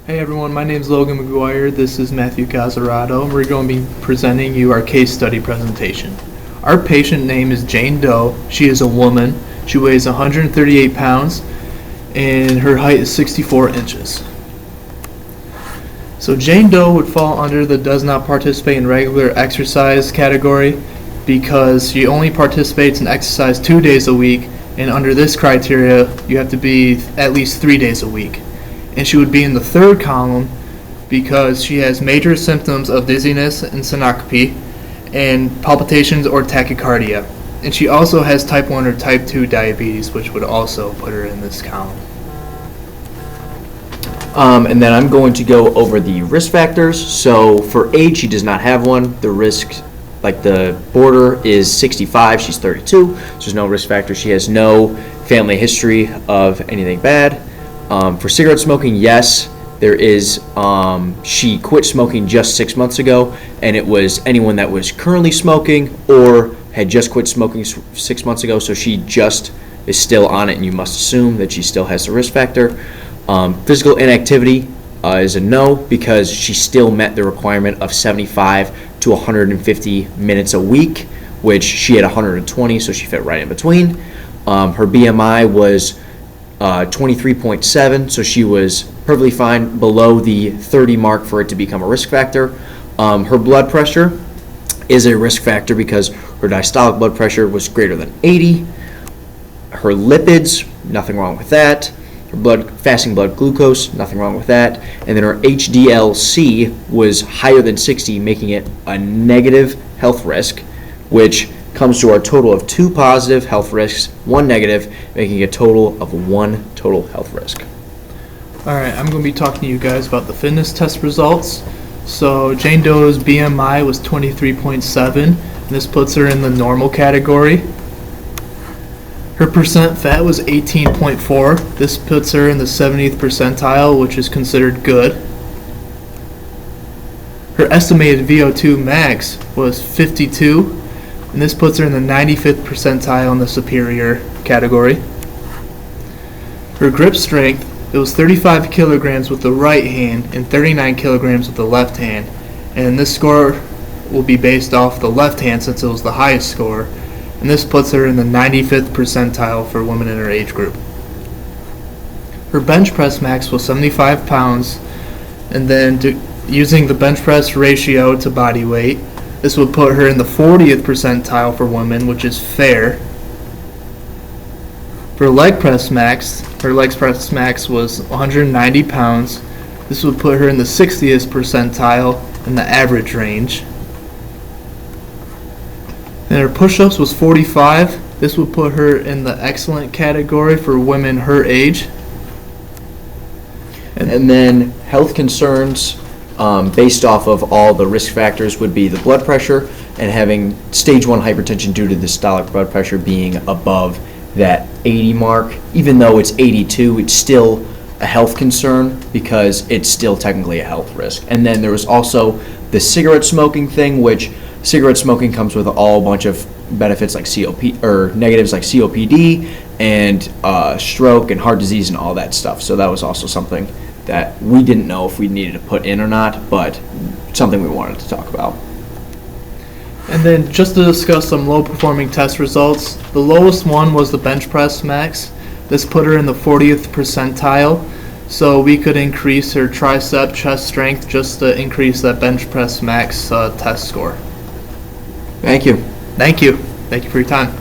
Hey everyone, my name is Logan McGuire. This is Matthew Gazzarato, and we're going to be presenting you our case study presentation. Our patient name is Jane Doe. She is a woman. She weighs 138 pounds, and her height is 64 inches. So Jane Doe would fall under the does not participate in regular exercise category because she only participates in exercise 2 days a week, and under this criteria, you have to be at least 3 days a week. And she would be in the third column because she has major symptoms of dizziness and syncope and palpitations or tachycardia. And she also has type 1 or type 2 diabetes, which would also put her in this column. And then I'm going to go over the risk factors. So for age, she does not have one. The risk, like the border, is 65. She's 32, so there's no risk factor. She has no family history of anything bad. For cigarette smoking, yes, there is. She quit smoking just 6 months ago, and it was anyone that was currently smoking or had just quit smoking 6 months ago, so she just is still on it, and you must assume that she still has the risk factor. Physical inactivity is a no because she still met the requirement of 75 to 150 minutes a week, which she had 120, so she fit right in between. Her BMI was 23.7, so she was perfectly fine below the 30 mark for it to become a risk factor. Her blood pressure is a risk factor because her diastolic blood pressure was greater than 80. Her lipids, nothing wrong with that. Her fasting blood glucose, nothing wrong with that. And then her HDL-C was higher than 60, making it a negative health risk, which comes to our total of 2 positive health risks, 1 negative, making a total of 1 total health risk. Alright, I'm going to be talking to you guys about the fitness test results. So Jane Doe's BMI was 23.7, and this puts her in the normal category. Her percent fat was 18.4. This puts her in the 70th percentile, which is considered good. Her estimated VO2 max was 52. And this puts her in the 95th percentile in the superior category. Her grip strength, it was 35 kilograms with the right hand and 39 kilograms with the left hand. And this score will be based off the left hand since it was the highest score. And this puts her in the 95th percentile for women in her age group. Her bench press max was 75 pounds. And then using the bench press ratio to body weight, this would put her in the 40th percentile for women, which is fair. For leg press max, her leg press max was 190 pounds. This would put her in the 60th percentile in the average range. And her push-ups was 45. This would put her in the excellent category for women her age. And then health concerns, based off of all the risk factors, would be the blood pressure and having stage 1 hypertension due to the systolic blood pressure being above that 80 mark. Even though it's 82, it's still a health concern because it's still technically a health risk. And then there was also the cigarette smoking thing, which cigarette smoking comes with a bunch of benefits like negatives like COPD and stroke and heart disease and all that stuff. So that was also something that we didn't know if we needed to put in or not, but something we wanted to talk about. And then just to discuss some low-performing test results, the lowest one was the bench press max. This put her in the 40th percentile, so we could increase her tricep chest strength just to increase that bench press max test score. Thank you. Thank you. Thank you for your time.